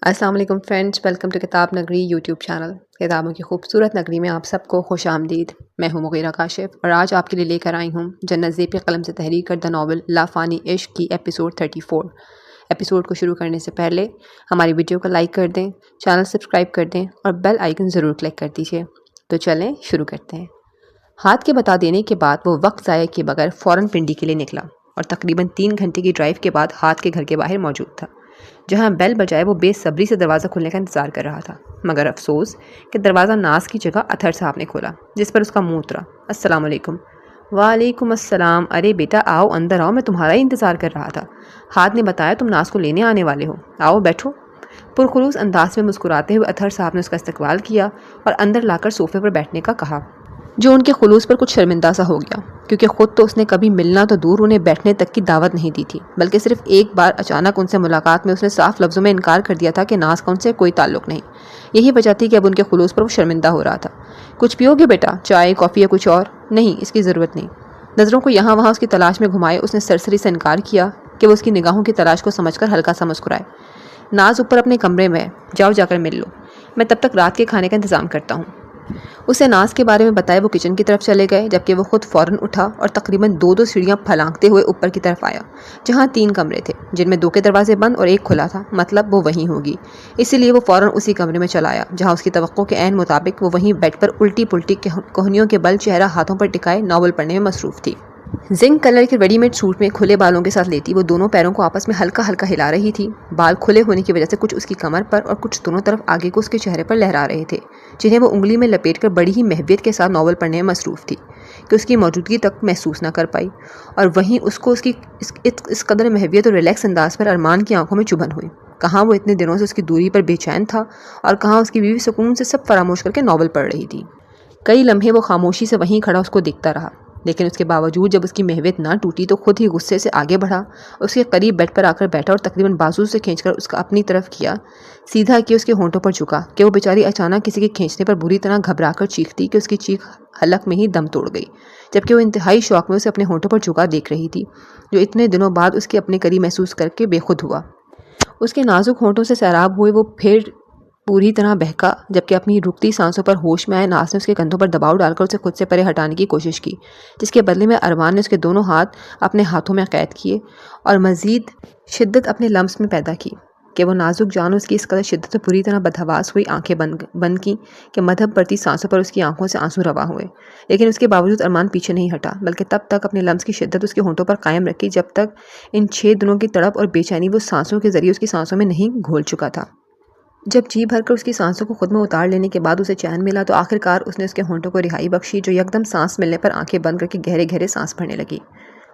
अस्सलाम वालेकुम friends, welcome to किताब नगरी यूट्यूब चैनल। किताबों की खूबसूरत नगरी में आप सबको खुश आमदीद। मैं हूँ मुगीरा काशिफ और आज आपके लिए लेकर आई हूँ जन्नत ज़ेब की कलम से तहरीर करदा नावल लाफ़ानी इश्क की एपिसोड 34। एपिसोड को शुरू करने से पहले हमारी वीडियो को लाइक कर दें, चैनल सब्सक्राइब कर दें और बेल आइकन ज़रूर क्लिक कर दीजिए। तो चलें शुरू करते हैं। हाथ के बता देने के बाद वो वक्त ज़ाया किए बगैर फ़ौरन पिंडी के लिए निकला और तकरीबन 3 घंटे की ड्राइव के बाद हाथ के घर के बाहर मौजूद था। जहाँ बेल बजाए वो बेसब्री से दरवाज़ा खुलने का इंतज़ार कर रहा था, मगर अफसोस कि दरवाज़ा नाज की जगह अतहर साहब ने खोला, जिस पर उसका मुंह उतरा। अस्सलाम वालेकुम। वालेकुम अस्सलाम। अरे बेटा आओ, अंदर आओ, मैं तुम्हारा ही इंतज़ार कर रहा था। हाथ ने बताया तुम नाज को लेने आने वाले हो, आओ बैठो। पुरखुलूस अंदाज में मुस्कुराते हुए अतहर साहब ने उसका इस्तकबाल किया और अंदर लाकर सोफे पर बैठने का कहा, जो उनके खुलूस पर कुछ शर्मिंदा सा हो गया, क्योंकि ख़ुद तो उसने कभी मिलना तो दूर उन्हें बैठने तक की दावत नहीं दी थी, बल्कि सिर्फ एक बार अचानक उनसे मुलाकात में उसने साफ लफ्ज़ों में इनकार कर दिया था कि नाज का उनसे कोई ताल्लुक़ नहीं। यही वजह थी कि अब उनके खुलूस पर वो शर्मिंदा हो रहा था। कुछ पियोगे बेटा, चाय कॉफ़ी या कुछ और? नहीं, इसकी ज़रूरत नहीं। नज़रों को यहाँ वहाँ उसकी तलाश में घुमाए उसने सरसरी से इनकार किया कि वो उसकी निगाहों की तलाश को समझकर हल्का सा मुस्कुराए। नाज ऊपर अपने कमरे में, जाओ जाकर मिल लो, मैं तब तक रात के खाने का इंतज़ाम करता हूँ। उसे नाज के बारे में बताए वो किचन की तरफ चले गए, जबकि वो खुद फ़ौरन उठा और तकरीबन 2-2 सीढ़ियाँ फलांगते हुए ऊपर की तरफ आया, जहाँ 3 कमरे थे, जिनमें 2 के दरवाजे बंद और एक खुला था, मतलब वो वहीं होगी। इसीलिए वो फ़ौरन उसी कमरे में चला आया, जहाँ उसकी तवक्को के ऐन मुताबिक वो वहीं बेड पर उल्टी पुल्टी कोहनियों के बल चेहरा हाथों पर टिकाए नावल पढ़ने में मसरूफ़ थी। जिंक कलर के रेडीमेड सूट में खुले बालों के साथ लेटी वो दोनों पैरों को आपस में हल्का हल्का हिला रही थी। बाल खुले होने की वजह से कुछ उसकी कमर पर और कुछ दोनों तरफ आगे को उसके चेहरे पर लहरा रहे थे, जिन्हें वो उंगली में लपेटकर बड़ी ही महवियत के साथ नावल पढ़ने में मसरूफ़ थी कि उसकी मौजूदगी तक महसूस न कर पाई। और वहीं उसको उसकी इस कदर महवियत और रिलैक्स अंदाज पर अरमान की आंखों में चुभन हुई। कहाँ वो इतने दिनों से उसकी दूरी पर बेचैन था और कहाँ उसकी बीवी सुकून से सब फरामोश करके नावल पढ़ रही थी। कई लम्हे वो खामोशी से वहीं खड़ा उसको देखता रहा, लेकिन उसके बावजूद जब उसकी महवियत ना टूटी तो खुद ही गुस्से से आगे बढ़ा, उसके करीब बेड पर आकर बैठा और तकरीबन बाजू से खींचकर उसका अपनी तरफ किया, सीधा किया उसके होंठों पर झुका कि वो बेचारी अचानक किसी के खींचने पर बुरी तरह घबराकर चीखती कि उसकी चीख हलक में ही दम तोड़ गई, जबकि वो इंतहाई शौक में उसे अपने होंठों पर झुका देख रही थी, जो इतने दिनों बाद उसके अपने करीब महसूस करके बेखुद हुआ। उसके नाजुक होंठों से सैराब हुए वो फिर पूरी तरह बहका, जबकि अपनी रुकती सांसों पर होश में आए नाज ने उसके कंधों पर दबाव डालकर उसे खुद से परे हटाने की कोशिश की, जिसके बदले में अरमान ने उसके दोनों हाथ अपने हाथों में कैद किए और मज़ीद शिद्दत अपने लम्स में पैदा की कि वो नाजुक जान उसकी इस कदर शिद्दत से पूरी तरह बदहवास हुई आंखें बंद की कि मधब बढ़ती सांसों पर उसकी आंखों से आंसू रवा हुए। लेकिन उसके बावजूद अरमान पीछे नहीं हटा, बल्कि तब तक अपने लम्स की शिद्दत उसके होंठों पर कायम रखी जब तक इन 6 दिनों की तड़प और बेचैनी वो सांसों के जरिए उसकी सांसों में नहीं घोल चुका था। जब जी भरकर उसकी सांसों को खुद में उतार लेने के बाद उसे चैन मिला तो आखिरकार उसने उसके होंठों को रिहाई बख्शी, जो यकदम सांस मिलने पर आंखें बंद करके गहरे गहरे सांस भरने लगी।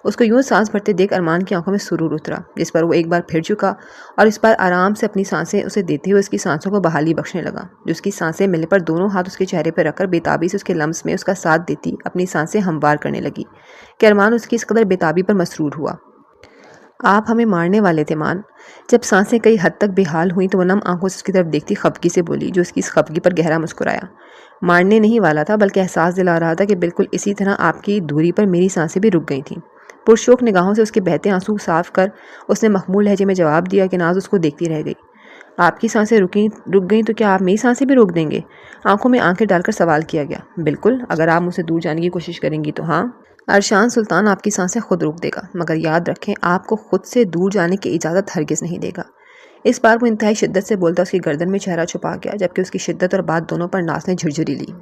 उसको यूं सांस भरते देख अरमान की आंखों में सुरूर उतरा, जिस पर वो एक बार फिर चुका और इस बार आराम से अपनी सांसें उसे देते हुए उसकी सांसों को बहाली बख्शने लगा। जो उसकी सांसें मिलने पर दोनों हाथ उसके चेहरे पर रखकर बेताबी से उसके लम्स में उसका साथ देती अपनी सांसें हमवार करने लगी कि अरमान उसकी इस कदर बेताबी पर मसरूर हुआ। आप हमें मारने वाले थे मान। जब सांसें कई हद तक बेहाल हुई तो वो नम आंखों से उसकी तरफ देखती खफगी से बोली, जो उसकी इस खफगी पर गहरा मुस्कुराया। मारने नहीं वाला था, बल्कि एहसास दिला रहा था कि बिल्कुल इसी तरह आपकी दूरी पर मेरी सांसें भी रुक गई थीं। पुरशोक निगाहों से उसके बहते आंसू साफ कर उसने मखमूल लहजे में जवाब दिया कि नाज उसको देखती रह गई। आपकी सांसें रुक गई तो क्या आप मेरी सांसें भी रोक देंगे? आंखों में आंखें डालकर सवाल किया गया। बिल्कुल, अगर आप मुझसे दूर जाने की कोशिश करेंगी तो हाँ। अरशान सुल्तान आपकी सांसें खुद रोक देगा, मगर याद रखें आपको खुद से दूर जाने की इजाज़त हरगिज़ नहीं देगा। इस बार वो इंतहाई शिद्दत से बोलता उसकी गर्दन में चेहरा छुपा गया, जबकि उसकी शिद्दत और बात दोनों पर नाज ने झुरझुरी ली।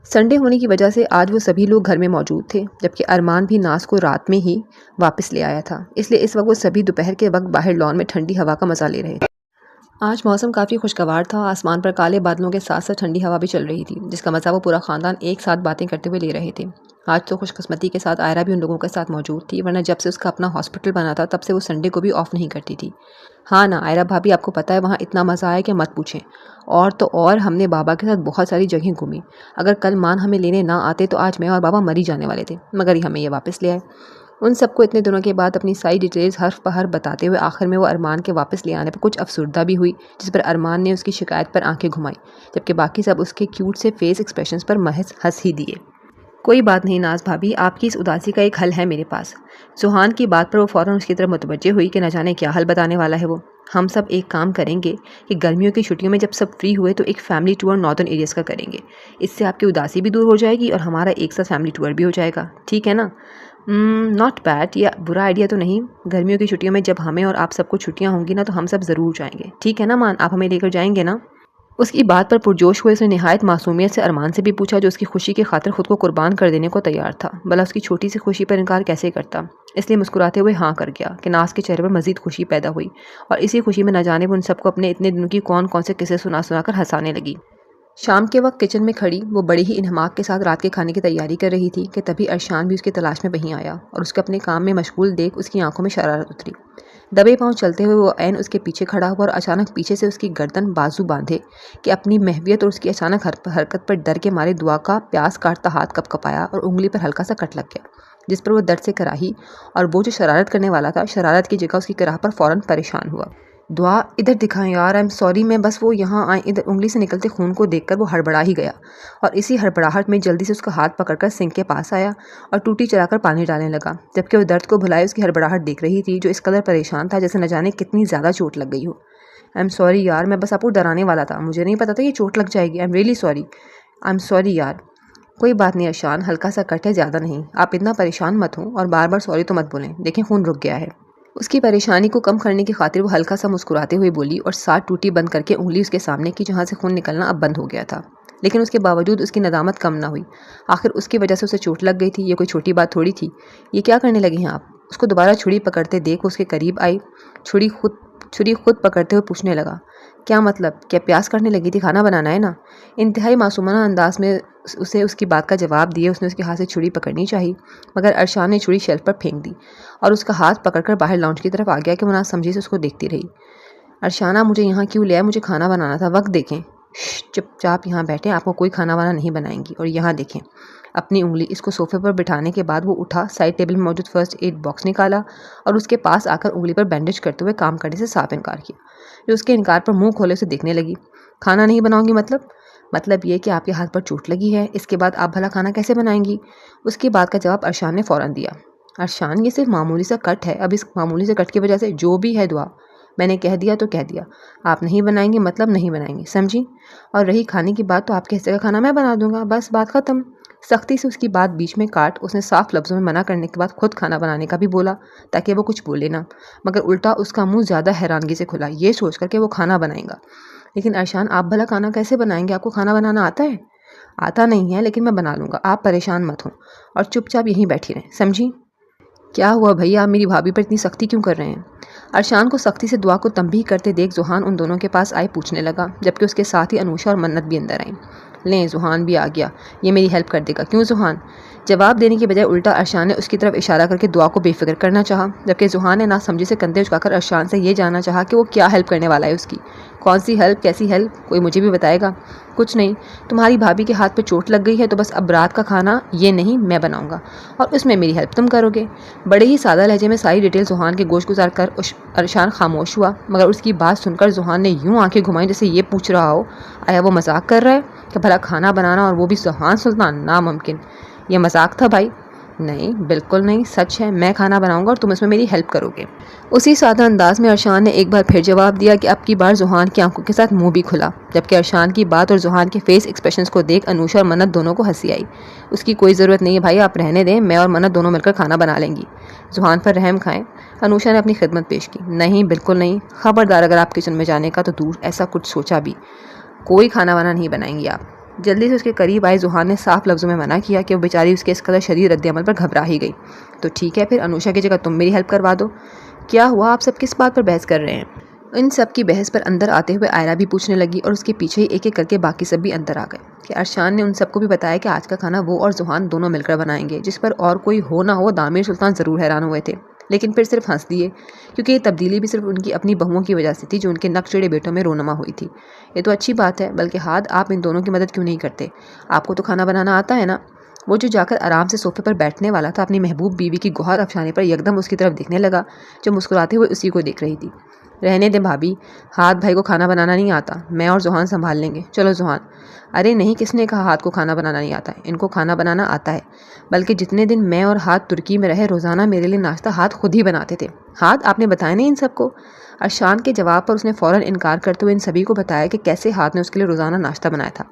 संडे होने की वजह से आज वो सभी लोग घर में मौजूद थे, जबकि अरमान भी नाज को रात में ही वापस ले आया था। इसलिए इस वक्त वो सभी दोपहर के वक्त बाहर लॉन में ठंडी हवा का मजा ले रहे थे। आज मौसम काफ़ी खुशगवार था। आसमान पर काले बादलों के साथ साथ ठंडी हवा भी चल रही थी, जिसका मज़ा वो पूरा ख़ानदान एक साथ बातें करते हुए ले रहे थे। आज तो खुशकिस्मती के साथ आयरा भी उन लोगों के साथ मौजूद थी, वरना जब से उसका अपना हॉस्पिटल बना था तब से वो संडे को भी ऑफ नहीं करती थी। हाँ ना आयरा भाभी, आपको पता है वहाँ इतना मज़ा आया कि मत पूछें। और तो और हमने बाबा के साथ बहुत सारी जगह घूमी। अगर कल मान हमें लेने ना आते तो आज मैं और बाबा मर ही जाने वाले थे, मगर हमें ये वापस ले आए। उन सबको इतने दिनों के बाद अपनी सारी डिटेल्स हर्फ पर हर्फ बताते हुए आखिर में वो अरमान के वापस ले आने पर कुछ अफसरदा भी हुई, जिस पर अरमान ने उसकी शिकायत पर आंखें घुमाई, जबकि बाकी सब उसके क्यूट से फेस एक्सप्रेशंस पर महज हंस ही दिए। कोई बात नहीं नाज भाभी, आपकी इस उदासी का एक हल है मेरे पास। सुहान की बात पर वो फ़ौरन उसकी तरफ मुतवज्जे हुई कि न जाने क्या हल बताने वाला है वो। हम सब एक काम करेंगे कि गर्मियों की छुट्टियों में जब सब फ्री हुए तो एक फ़ैमिली टूर नॉर्दर्न एरियाज़ का करेंगे। इससे आपकी उदासी भी दूर हो जाएगी और हमारा एक साथ फ़ैमिली टूर भी हो जाएगा, ठीक है ना? नॉट बैड, या बुरा आइडिया तो नहीं। गर्मियों की छुट्टियों में जब हमें और आप सबको छुट्टियाँ होंगी ना, तो हम सब ज़रूर जाएंगे, ठीक है ना मान? आप हमें लेकर जाएंगे ना? उसकी बात पर पुरजोश हुए उसने निहायत मासूमियत से अरमान से भी पूछा, जो उसकी खुशी की खातिर खुद को कुर्बान कर देने को तैयार था। भला उसकी छोटी सी खुशी पर इनकार कैसे करता? इसलिए मुस्कुराते हुए हाँ कर गया कि नाज के चेहरे पर मजीद खुशी पैदा हुई और इसी खुशी में न जाने वो उन सबको अपने इतने दिनों की कौन कौन से किस्से सुना सुनाकर हंसाने लगी। शाम के वक्त किचन में खड़ी वो बड़ी ही इन्हमाक के साथ रात के खाने की तैयारी कर रही थी कि तभी अरशान भी उसकी तलाश में वहीं आया और उसके अपने काम में मशगूल देख उसकी आंखों में शरारत उतरी। दबे पांव चलते हुए वो ऐन उसके पीछे खड़ा हुआ और अचानक पीछे से उसकी गर्दन बाजू बांधे कि अपनी महवियत और उसकी अचानक हरकत पर डर के मारे दुआ का प्यास काटता हाथ कपकपाया और उंगली पर हल्का सा कट लग गया, जिस पर वो दर्द से कराही और वो जो शरारत करने वाला था शरारत की जगह उसकी कराह पर फौरन परेशान हुआ। दुआ इधर दिखाएं यार, आई एम सॉरी, मैं बस वो यहाँ आए। इधर उंगली से निकलते खून को देखकर वो हड़बड़ा ही गया और इसी हड़बड़ाहट में जल्दी से उसका हाथ पकड़कर सिंक के पास आया और टूटी चलाकर पानी डालने लगा, जबकि वो दर्द को भुलाए उसकी हड़बड़ाहट देख रही थी, जो इस कदर परेशान था जैसे न जाने कितनी ज़्यादा चोट लग गई हो। आई एम सॉरी यार, मैं बस आपको डराने वाला था, मुझे नहीं पता था ये चोट लग जाएगी। I am really sorry, I am sorry यार। कोई बात नहीं अरशान, हल्का सा कट है, ज़्यादा नहीं, आप इतना परेशान मत हो और बार बार सॉरी तो मत बोलें, देखें खून रुक गया है। उसकी परेशानी को कम करने की खातिर वो हल्का सा मुस्कुराते हुए बोली और साथ टूटी बंद करके उंगली उसके सामने की जहाँ से खून निकलना अब बंद हो गया था। लेकिन उसके बावजूद उसकी नदामत कम ना हुई। आखिर उसकी वजह से उसे चोट लग गई थी, ये कोई छोटी बात थोड़ी थी। ये क्या करने लगे हैं आप? उसको दोबारा छुरी पकड़ते देख उसके करीब आई, छुरी खुद पकड़ते हुए पूछने लगा, क्या मतलब? क्या प्यास काटने लगी थी? खाना बनाना है ना? इंतहाई मासूमाना अंदाज में उसे उसकी बात का जवाब दिए उसने उसके हाथ से छुरी पकड़नी चाहिए, मगर अरशान ने छुरी शेल्फ पर फेंक दी और उसका हाथ पकड़कर बाहर लाउंज की तरफ आ गया कि वो ना समझी से उसको देखती रही। अरशाना, मुझे यहाँ क्यों ले आए? मुझे खाना बनाना था, वक्त देखें। चुपचाप यहाँ बैठे, आपको कोई खाना वाना नहीं बनाएंगी। और यहाँ देखें। अपनी उंगली इसको सोफे पर बिठाने के बाद वो उठा, साइड टेबल में मौजूद फर्स्ट एड बॉक्स निकाला और उसके पास आकर उंगली पर बैंडेज करते हुए काम करने से साफ इनकार किया। जो उसके इनकार पर मुंह खोले उसे देखने लगी। खाना नहीं बनाऊंगी मतलब ये कि आपके हाथ पर चोट लगी है, इसके बाद आप भला खाना कैसे बनाएंगी? उसकी बात का जवाब अरशान ने फ़ौरन दिया। अरशान, ये सिर्फ मामूली सा कट है, अब इस मामूली से कट की वजह से जो भी है दुआ, मैंने कह दिया तो कह दिया। आप नहीं बनाएंगी मतलब नहीं बनाएंगी, समझी? और रही खाने की बात, तो आपके हिस्से का खाना मैं बना दूंगा, बस बात ख़त्म। सख्ती से उसकी बात बीच में काट उसने साफ लफ्ज़ों में मना करने के बाद खुद खाना बनाने का भी बोला, ताकि वो कुछ बोले ना, मगर उल्टा उसका मुंह ज़्यादा हैरानगी से खुला, ये सोच कर कि वो खाना बनाएगा। लेकिन अरशान, आप भला खाना कैसे बनाएंगे? आपको खाना बनाना आता है? आता नहीं है, लेकिन मैं बना लूँगा, आप परेशान मत हो और चुपचाप यहीं बैठी रहें, समझी? क्या हुआ भैया, आप मेरी भाभी पर इतनी सख्ती क्यों कर रहे हैं? अरशान को सख्ती से दुआ को तंबीह करते देख जुहान उन दोनों के पास आए पूछने लगा, जबकि उसके साथ ही अनुषा और मन्नत भी अंदर आई। लें, जुहान भी आ गया, ये मेरी हेल्प कर देगा। क्यों जुहान? जवाब देने की बजाय उल्टा अरशान ने उसकी तरफ इशारा करके दुआ को बेफिक्र करना चाहा, जबकि जुहान ने ना समझी से कंधे झुकाकर अरशान से ये जानना चाहा कि वो क्या हेल्प करने वाला है उसकी। कौन सी हेल्प, कैसी हेल्प, कोई मुझे भी बताएगा? कुछ नहीं, तुम्हारी भाभी के हाथ पे चोट लग गई है तो बस अब रात का खाना ये नहीं मैं बनाऊंगा और उसमें मेरी हेल्प तुम करोगे। बड़े ही सादा लहजे में सारी डिटेल जुहान के गोश गुजार कर अरशान खामोश हुआ, मगर उसकी बात सुनकर जुहान ने यूं आंखें घुमाई जैसे ये पूछ रहा हो, आया वो मजाक कर रहा है कि भला खाना बनाना और वो भी जुहान सुल्तान? नामुमकिन। ये मजाक था भाई। नहीं, बिल्कुल नहीं, सच है, मैं खाना बनाऊंगा और तुम इसमें मेरी हेल्प करोगे। उसी सादा अंदाज में अरशान ने एक बार फिर जवाब दिया कि अब की बार जुहान की आंखों के साथ मुंह भी खुला, जबकि अरशान की बात और जुहान के फेस एक्सप्रेशंस को देख अनुषा और मन्नत दोनों को हंसी आई। उसकी कोई ज़रूरत नहीं है भाई, आप रहने दें, मैं और मन्नत दोनों मिलकर खाना बना लेंगी। जुहान पर रहम खाएं। अनुषा ने अपनी खिदमत पेश की। नहीं, बिल्कुल नहीं, खबरदार, अगर आप किचन में जाने का तो दूर ऐसा कुछ सोचा भी, कोई खाना वाना नहीं बनाएंगी आप। जल्दी से उसके करीब आए जुहान ने साफ लफ्ज़ों में मना किया कि वो बेचारी उसके इस कदर शदीद रद्द-ए-अमल पर घबरा ही गई। तो ठीक है, फिर अनुषा की जगह तुम मेरी हेल्प करवा दो। क्या हुआ, आप सब किस बात पर बहस कर रहे हैं? इन सब की बहस पर अंदर आते हुए आयरा भी पूछने लगी और उसके पीछे ही एक एक करके बाकी सब भी अंदर आ गए कि अरशान ने उन सबको भी बताया कि आज का खाना वो और जुहान दोनों मिलकर बनाएंगे, जिस पर और कोई हो ना हो दामिर सुल्तान ज़रूर हैरान हुए थे, लेकिन फिर सिर्फ हंस दिए, क्योंकि ये तब्दीली भी सिर्फ उनकी अपनी बहुओं की वजह से थी जो उनके नकचढ़े बेटों में रोनमा हुई थी। ये तो अच्छी बात है, बल्कि हाथ आप इन दोनों की मदद क्यों नहीं करते? आपको तो खाना बनाना आता है ना? वो जो जाकर आराम से सोफे पर बैठने वाला था अपनी महबूब बीवी की गुहार अफसाने पर यकदम उसकी तरफ देखने लगा, जो मुस्कुराते हुए उसी को देख रही थी। रहने दे भाभी, हाथ भाई को खाना बनाना नहीं आता, मैं और जुहान संभाल लेंगे। चलो जुहान। अरे नहीं, किसने कहा हाथ को खाना बनाना नहीं आता है? इनको खाना बनाना आता है। बल्कि जितने दिन मैं और हाथ तुर्की में रहे, रोज़ाना मेरे लिए नाश्ता हाथ खुद ही बनाते थे। हाथ आपने बताया नहीं इन सबको? अरशान के जवाब पर उसने फ़ौरन इनकार करते हुए इन सभी को बताया कि कैसे हाथ ने उसके लिए रोज़ाना नाश्ता बनाया था।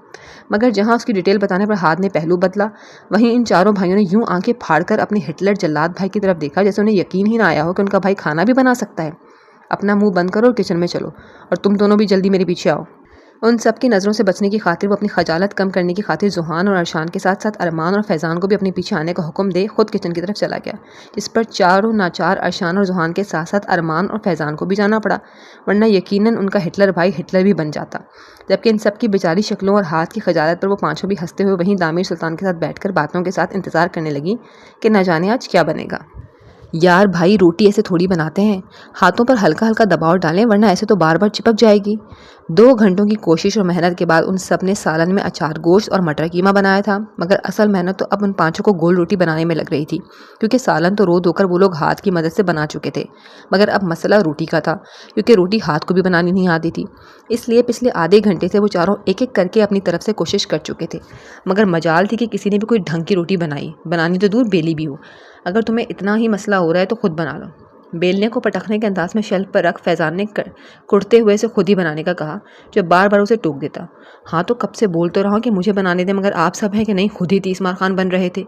मगर जहाँ उसकी डिटेल बताने पर हाथ ने पहलू बदला, वहीं इन चारों भाइयों ने यूं आंखें फाड़कर अपने हिटलर जल्लाद भाई की तरफ देखा, जैसे उन्हें यकीन ही ना आया हो कि उनका भाई खाना भी बना सकता है। अपना मुंह बंद करो और किचन में चलो, और तुम दोनों भी जल्दी मेरे पीछे आओ। उन सब की नज़रों से बचने की खातिर वो अपनी खजालत कम करने की खातिर जुहान और अरशान के साथ साथ अरमान और फैज़ान को भी अपने पीछे आने का हुक्म दे खुद किचन की तरफ चला गया, जिस पर चारों नाचार अरशान और जुहान के साथ साथ अरमान और फैज़ान को भी जाना पड़ा, वरना यकीनन उनका हिटलर भाई हिटलर भी बन जाता। जबकि इन सब की बेचारी शक्लों और हाथ की खजालत पर वो पाँचों भी हंसते हुए वहीं दामिर सुल्तान के साथ बैठकर बातों के साथ इंतज़ार करने लगी कि न जाने आज क्या बनेगा। यार भाई, रोटी ऐसे थोड़ी बनाते हैं, हाथों पर हल्का हल्का दबाव डालें, वरना ऐसे तो बार बार चिपक जाएगी। 2 घंटों की कोशिश और मेहनत के बाद उन सब ने सालन में अचार गोश्त और मटर कीमा बनाया था, मगर असल मेहनत तो अब उन पांचों को गोल रोटी बनाने में लग रही थी, क्योंकि सालन तो रो धोकर वो लोग हाथ की मदद से बना चुके थे। मगर अब मसला रोटी का था, क्योंकि रोटी हाथ को भी बनानी नहीं आती थी। इसलिए पिछले आधे घंटे से वो चारों एक एक करके अपनी तरफ से कोशिश कर चुके थे, मगर मजाल थी कि किसी ने भी कोई ढंग की रोटी बनानी तो दूर बेली भी हो। अगर तुम्हें इतना ही मसला हो रहा है तो खुद बना लो। बेलने को पटकने के अंदाज में शेल्फ पर रख फैज़ान ने कुड़ते हुए से खुद ही बनाने का कहा, जो बार बार उसे टोक देता। हाँ तो कब से बोल तो रहा हूँ कि मुझे बनाने दे, मगर आप सब हैं कि नहीं खुद ही 30 मार खान बन रहे थे।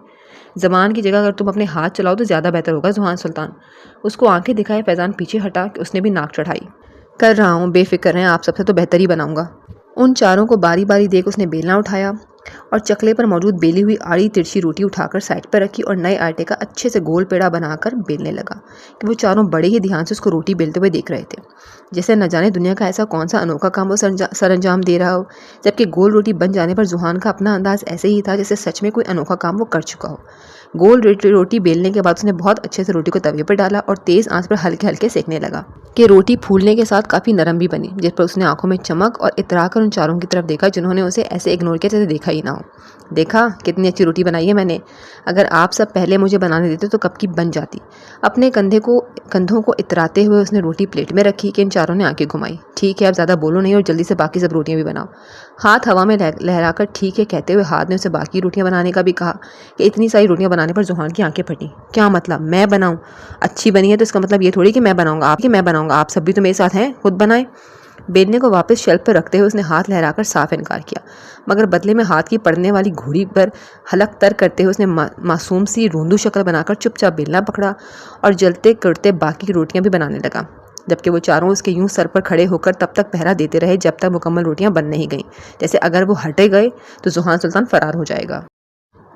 ज़बान की जगह अगर तुम अपने हाथ चलाओ तो ज़्यादा बेहतर होगा जुहान सुल्तान। उसको आंखें दिखाए फैज़ान पीछे हटा कि उसने भी नाक चढ़ाई। कर रहा हूँ, बेफिक्र रहें, आप सबसे तो बेहतर ही बनाऊंगा। उन चारों को बारी बारी देख उसने बेलना उठाया और चकले पर मौजूद बेली हुई आड़ी तिरछी रोटी उठाकर साइड पर रखी और नए आटे का अच्छे से गोल पेड़ा बनाकर बेलने लगा कि वो चारों बड़े ही ध्यान से उसको रोटी बेलते हुए देख रहे थे, जैसे न जाने दुनिया का ऐसा कौन सा अनोखा काम वो सरंजाम दे रहा हो। जबकि गोल रोटी बन जाने पर जुहान का अपना अंदाज ऐसे ही था जैसे सच में कोई अनोखा काम वो कर चुका हो। गोल रोटी बेलने के बाद उसने बहुत अच्छे से रोटी को तवे पर डाला और तेज़ आंच पर हल्के हल्के सेकने लगा कि रोटी फूलने के साथ काफ़ी नरम भी बनी, जिस पर उसने आंखों में चमक और इतरा कर उन चारों की तरफ देखा जिन्होंने उसे ऐसे इग्नोर किया जैसे देखा ही ना हो। देखा कितनी अच्छी रोटी बनाई है मैंने, अगर आप सब पहले मुझे बनाने देते तो कब की बन जाती। अपने कंधों को इतराते हुए उसने रोटी प्लेट में रखी कि इन चारों ने आंखें घुमाई। ठीक है, अब ज़्यादा बोलो नहीं और जल्दी से बाकी सब रोटियां भी बनाओ। हाथ हवा में लहराकर ठीक है कहते हुए हाथ ने उसे बाकी रोटियां बनाने का भी कहा कि इतनी सारी रोटियां बनाने पर जुहान की आंखें फटी। क्या मतलब मैं बनाऊं? अच्छी बनी है तो इसका मतलब ये थोड़ी कि मैं बनाऊंगा, आप सब भी तो मेरे साथ हैं, खुद बनाएं। बेलने को वापस शेल्फ पर रखते हुए उसने हाथ लहराकर साफ इनकार किया, मगर बदले में हाथ की पड़ने वाली घुड़ी पर हलक तर करते हुए उसने मासूम सी रोंदू शक्ल बनाकर चुपचाप बेलना पकड़ा और जलते करते बाकी की रोटियां भी बनाने लगा। जबकि वो चारों उसके यूं सर पर खड़े होकर तब तक पहरा देते रहे जब तक मुकम्मल रोटियां बन नहीं गईं, जैसे अगर वो हटे गए तो जुहान सुल्तान फरार हो जाएगा।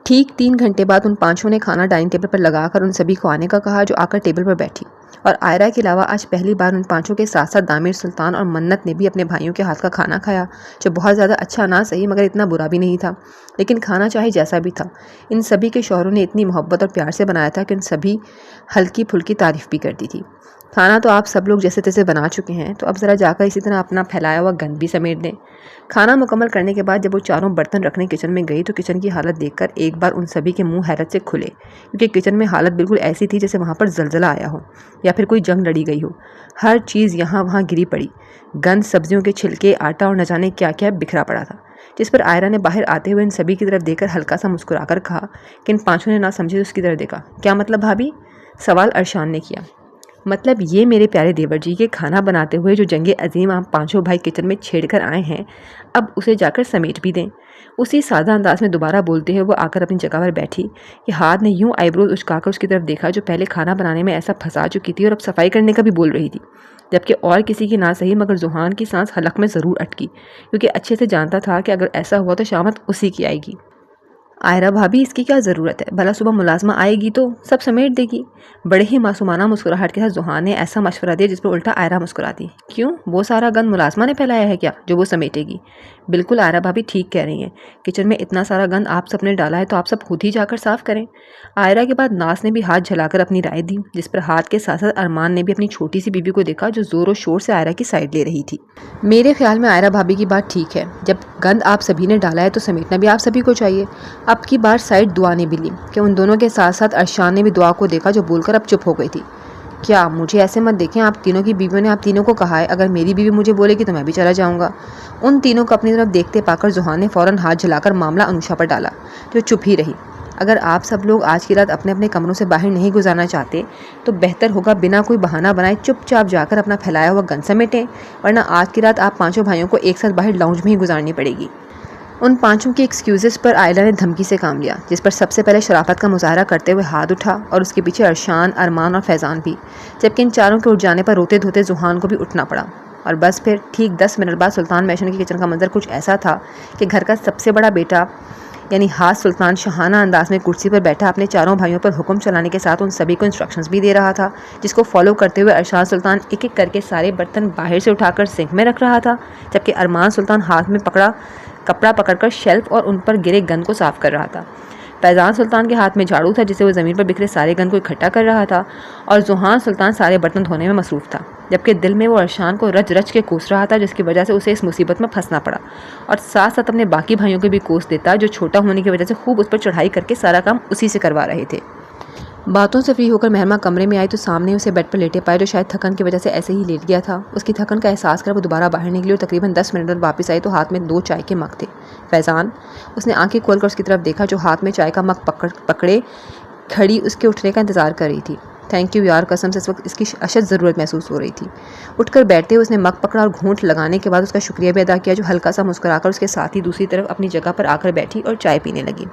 ठीक 3 घंटे बाद उन पांचों ने खाना डाइनिंग टेबल पर लगाकर उन सभी को आने का कहा, जो आकर टेबल पर बैठी। और आयरा के अलावा आज पहली बार उन पांचों के साथ साथ दामिर सुल्तान और मन्नत ने भी अपने भाइयों के हाथ का खाना खाया, जो बहुत ज़्यादा अच्छा ना सही मगर इतना बुरा भी नहीं था। लेकिन खाना चाहे जैसा भी था, इन सभी के शौहरों ने इतनी मोहब्बत और प्यार से बनाया था कि उन सभी हल्की फुल्की तारीफ़ भी करती थी। खाना तो आप सब लोग जैसे तैसे बना चुके हैं, तो अब ज़रा जाकर इसी तरह अपना फैलाया हुआ गंद भी समेट दें। खाना मुकम्मल करने के बाद जब वो चारों बर्तन रखने किचन में गई तो किचन की हालत देखकर एक बार उन सभी के मुंह हैरत से खुले, क्योंकि किचन में हालत बिल्कुल ऐसी थी जैसे वहाँ पर जलजला आया हो या फिर कोई जंग लड़ी गई हो। हर चीज़ यहाँ वहाँ गिरी पड़ी, गंद, सब्जियों के छिलके, आटा और न जाने क्या क्या बिखरा पड़ा था। जिस पर आयरा ने बाहर आते हुए इन सभी की तरफ देखकर हल्का सा मुस्कुराकर कहा कि इन पाँचों ने ना समझे उसकी तरफ देखा। क्या मतलब भाभी? सवाल अरशान ने किया। मतलब ये मेरे प्यारे देवर जी के खाना बनाते हुए जो जंगे अजीम आप पांचों भाई किचन में छेड़कर आए हैं, अब उसे जाकर समेट भी दें। उसी सादा अंदाज में दोबारा बोलते हुए वो आकर अपनी जगह पर बैठी कि हाथ ने यूं आईब्रोज उचकाकर उसकी तरफ देखा, जो पहले खाना बनाने में ऐसा फंसा चुकी थी और अब सफाई करने का भी बोल रही थी। जबकि और किसी की ना सही मगर जुहान की सांस हलक में ज़रूर अटकी, क्योंकि अच्छे से जानता था कि अगर ऐसा हुआ तो शामत उसी की आएगी। आयरा भाभी, इसकी क्या ज़रूरत है, भला सुबह मुलाजमा आएगी तो सब समेट देगी। बड़े ही मासूमाना मुस्कुराहट के साथ जुहान ने ऐसा मशवरा दिया जिस पर उल्टा आयरा मुस्कुराती। क्यों, वो सारा गंद मुलाजमा ने फैलाया है क्या जो वो समेटेगी? बिल्कुल आयरा भाभी ठीक कह रही हैं, किचन में इतना सारा गंद आप सब ने डाला है तो आप सब खुद ही जाकर साफ करें। आयरा के बाद नास ने भी हाथ झलाकर अपनी राय दी, जिस पर हाथ के साथ साथ अरमान ने भी अपनी छोटी सी बीबी को देखा जो ज़ोर और शोर से आयरा की साइड ले रही थी। मेरे ख्याल में आयरा भाभी की बात ठीक है, जब गंद आप सभी ने डाला है तो समेटना भी आप सभी को चाहिए। अब की बार साइड दुआ ने भी ली कि उन दोनों के साथ साथ अरशान ने भी दुआ को देखा, जो बोलकर अब चुप हो गई थी। क्या मुझे ऐसे मत देखें, आप तीनों की बीवियों ने आप तीनों को कहा है अगर मेरी बीवी मुझे बोलेगी तो मैं भी चला जाऊंगा। उन तीनों को अपनी तरफ देखते पाकर जुहान ने फ़ौरन हाथ जलाकर मामला अनुषा पर डाला, जो चुप ही रही। अगर आप सब लोग आज की रात अपने अपने कमरों से बाहर नहीं गुजारना चाहते तो बेहतर होगा बिना कोई बहाना बनाए चुपचाप जाकर अपना फैलाया हुआ गन समेटें, वरना आज की रात आप पांचों भाइयों को एक साथ बाहर लाउंज में ही गुजारनी पड़ेगी। उन पांचों के एक्सक्यूज़ेस पर आयला ने धमकी से काम लिया, जिस पर सबसे पहले शराफत का मुजाहरा करते हुए हाथ उठा और उसके पीछे अरशान, अरमान और फैज़ान भी, जबकि इन चारों के उठ जाने पर रोते धोते जुहान को भी उठना पड़ा। और बस फिर ठीक 10 मिनट बाद सुल्तान मैशन के किचन का मंजर कुछ ऐसा था कि घर का सबसे बड़ा बेटा यानी हास सुल्तान शहाना अंदाज में कुर्सी पर बैठा अपने चारों भाइयों पर हुक्म चलाने के साथ उन सभी को इंस्ट्रक्शंस भी दे रहा था, जिसको फॉलो करते हुए अरशान सुल्तान एक एक करके सारे बर्तन बाहर से उठाकर सिंक में रख रहा था, जबकि अरमान सुल्तान हाथ में कपड़ा पकड़कर शेल्फ और उन पर गिरे गन को साफ कर रहा था। फैज़ान सुल्तान के हाथ में झाड़ू था, जिसे वो ज़मीन पर बिखरे सारे गन को इकट्ठा कर रहा था, और जुहान सुल्तान सारे बर्तन धोने में मसरूफ़ था, जबकि दिल में वो अरशान को रच रच के कोस रहा था, जिसकी वजह से उसे इस मुसीबत में फंसना पड़ा, और साथ साथ अपने बाकी भाइयों को भी कोस देता, जो छोटा होने की वजह से खूब उस पर चढ़ाई करके सारा काम उसी से करवा रहे थे। बातों से फ्री होकर महरमा कमरे में आई तो सामने उसे बेड पर लेटे पाया, जो शायद थकन की वजह से ऐसे ही लेट गया था। उसकी थकन का एहसास कर वो दोबारा बाहर निकली और तकरीबन 10 मिनट बाद वापस आई तो हाथ में 2 चाय के मग थे। फैज़ान, उसने आंखें खोलकर उसकी तरफ देखा, जो हाथ में चाय का मग पकड़े खड़ी उसके उठने का इंतज़ार कर रही थी। थैंक यू यार, कसम से इस वक्त इसकी अशद ज़रूरत महसूस हो रही थी। उठकर बैठते हुए उसने मग पकड़ा और घूंट लगाने के बाद उसका शुक्रिया भी अदा किया, जो हल्का सा मुस्कुराकर उसके साथ ही दूसरी तरफ अपनी जगह पर आकर बैठी और चाय पीने लगी।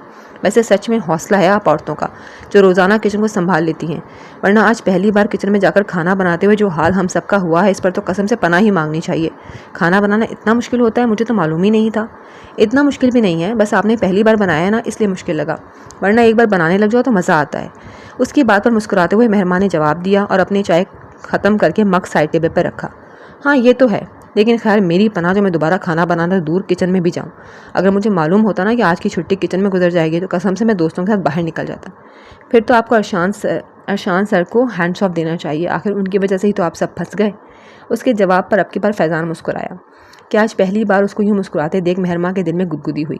वैसे सच में हौसला है आप औरतों का, जो रोज़ाना किचन को संभाल लेती हैं, वरना आज पहली बार किचन में जाकर खाना बनाते हुए जो हाल हम सबका हुआ है, इस पर तो कसम से पनाह ही मांगनी चाहिए। खाना बनाना इतना मुश्किल होता है, मुझे तो मालूम ही नहीं था। इतना मुश्किल भी नहीं है, बस आपने पहली बार बनाया है ना, इसलिए मुश्किल लगा, वरना एक बार बनाने लग जाओ तो मज़ा आता है। उसकी बात पर मुस्कुराते हुए मेहमान ने जवाब दिया और अपनी चाय ख़त्म करके मग साइड टेबल पर रखा। हाँ ये तो है, लेकिन खैर मेरी पनाह जो मैं दोबारा खाना बनाना दूर किचन में भी जाऊँ। अगर मुझे मालूम होता ना कि आज की छुट्टी किचन में गुजर जाएगी तो कसम से मैं दोस्तों के साथ बाहर निकल जाता। फिर तो आपको अरशान सर को हैंड्स ऑफ देना चाहिए, आखिर उनकी वजह से ही तो आप सब फंस गए। उसके जवाब पर अब की बार फैज़ान मुस्कुराया कि आज पहली बार उसको यूँ मुस्कुराते देख मेहरमा के दिल में गुदगुदी हुई।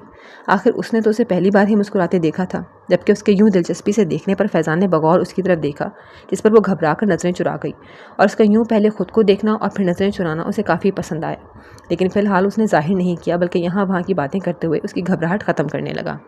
आखिर उसने तो उसे पहली बार ही मुस्कुराते देखा था, जबकि उसके यूँ दिलचस्पी से देखने पर फैज़ान ने बगौर उसकी तरफ देखा, जिस पर वो घबरा कर नज़रें चुरा गई, और उसका यूँ पहले खुद को देखना और फिर नज़रें चुराना उसे काफ़ी पसंद आया। लेकिन फ़िलहाल उसने जाहिर नहीं किया, बल्कि यहाँ वहाँ की बातें करते हुए उसकी घबराहट ख़त्म करने लगा।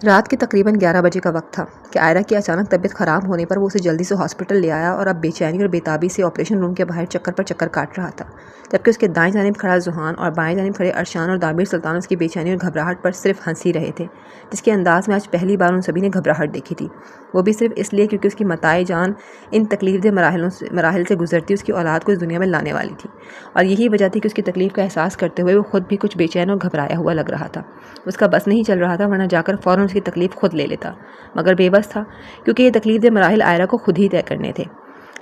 रात के तकरीबन 11 बजे का वक्त था कि आयरा की अचानक तबीयत ख़राब होने पर वो उसे जल्दी से हॉस्पिटल ले आया और अब बेचैनी और बेताबी से ऑपरेशन रूम के बाहर चक्कर पर चक्कर काट रहा था, जबकि उसके दाएं जानिब खड़ा जुहान और बाएं जानिब खड़े अरशान और दामिर सुल्तान उसकी बेचैनी और घबराहट पर सिर्फ हंस ही रहे थे, जिसके अंदाज में आज पहली बार उन सभी ने घबराहट देखी थी। वो भी सिर्फ इसलिए क्योंकि उसकी मताए जान इन तकलीफ़देह मराहिल से गुजरती उसकी औलाद को इस दुनिया में लाने वाली थी, और यही वजह थी कि उसकी तकलीफ़ का एहसास करते हुए वो खुद भी कुछ बेचैन और घबराया हुआ लग रहा था। उसका बस नहीं चल रहा था, वरना जाकर फ़ौरन उसकी तकलीफ़ खुद ले लेता, मगर बेबस था क्योंकि ये तकलीफ़देह मराहिल आयरा को खुद ही तय करने थे।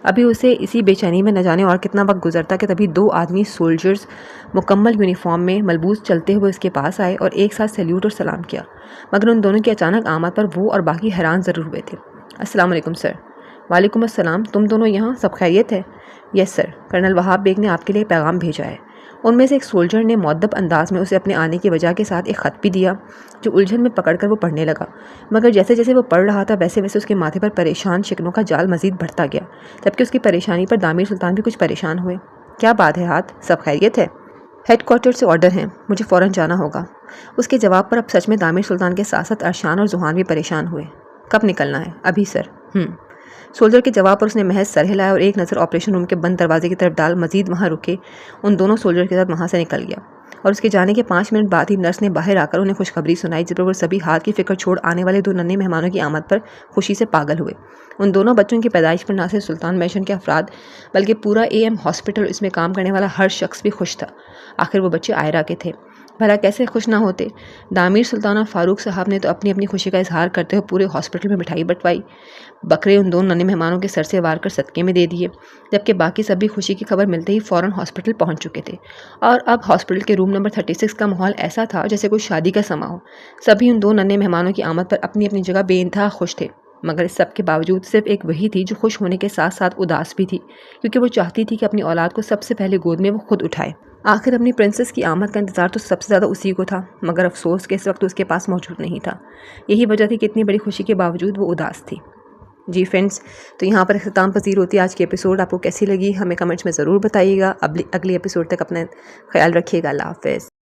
अभी उसे इसी बेचैनी में न जाने और कितना वक्त गुजरता कि तभी 2 आदमी सोल्जर्स मुकम्मल यूनिफॉर्म में मलबूस चलते हुए उसके पास आए और एक साथ सैल्यूट और सलाम किया, मगर उन दोनों की अचानक आमद पर वो और बाकी हैरान ज़रूर हुए थे। अस्सलाम वालेकुम सर। वालेकुम अस्सलाम, तुम दोनों यहाँ, सब खैरियत है? Yes sir, colonel Wahab Baig ने आपके लिए पैगाम भेजा है। उनमें से एक सोल्जर ने मुअद्दब अंदाज में उसे अपने आने की वजह के साथ एक ख़त भी दिया, जो उलझन में पकड़कर वो पढ़ने लगा, मगर जैसे जैसे वो पढ़ रहा था वैसे वैसे उसके माथे पर परेशान शिकनों का जाल मज़ीद बढ़ता गया, जबकि उसकी परेशानी पर दामिर सुल्तान भी कुछ परेशान हुए। क्या बात है हाथ, सब खैरियत है? हेडक्वार्टर से ऑर्डर हैं, मुझे फ़ौरन जाना होगा। उसके जवाब पर अब सच में दामिर सुल्तान के साथ साथ अरशान और जुहान भी परेशान हुए। कब निकलना है? अभी सर। सोल्जर के जवाब पर उसने महज सर हिलाया और एक नज़र ऑपरेशन रूम के बंद दरवाजे की तरफ डाल मजीद वहाँ रुके उन दोनों सोल्जर के साथ वहाँ से निकल गया, और उसके जाने के 5 मिनट बाद ही नर्स ने बाहर आकर उन्हें खुशखबरी सुनाई, जिस पर वो सभी हाथ की फिक्र छोड़ आने वाले 2 नन्हे मेहमानों की आमद पर खुशी से पागल हुए। उन दोनों बच्चों की पैदाइश पर न सिर्फ सुल्तान मैशन के अफराद बल्कि पूरा AM हॉस्पिटल, इसमें काम करने वाला हर शख्स भी खुश था। आखिर वो बच्चे आयरा के थे, भला कैसे खुश ना होते। दामिर सुल्तान और फारूक साहब ने तो अपनी अपनी खुशी का इजहार करते हुए पूरे हॉस्पिटल में मिठाई बंटवाई, बकरे उन दोनों नन्हे मेहमानों के सर से वार कर सदके में दे दिए, जबकि बाकी सभी खुशी की खबर मिलते ही फ़ौरन हॉस्पिटल पहुंच चुके थे। और अब हॉस्पिटल के रूम नंबर 36 का माहौल ऐसा था जैसे कोई शादी का समा हो। सभी उन 2 नन्हे मेहमानों की आमद पर अपनी अपनी जगह बेइंतहा खुश थे, मगर इस सब के बावजूद सिर्फ एक वही थी जो खुश होने के साथ साथ उदास भी थी, क्योंकि वो चाहती थी कि अपनी औलाद को सबसे पहले गोद में वो खुद उठाए। आखिर अपनी प्रिंसेस की आमद का इंतज़ार तो सबसे ज़्यादा उसी को था, मगर अफसोस कि इस वक्त उसके पास मौजूद नहीं था। यही वजह थी कि इतनी बड़ी खुशी के बावजूद वो उदास थी। जी फ्रेंड्स, तो यहाँ पर अख्ताम पसीर होती है आज की एपिसोड। आपको कैसी लगी हमें कमेंट्स में ज़रूर बताइएगा। अगली एपिसोड तक अपना ख्याल रखिएगा। अल्लाह हाफ़िज़।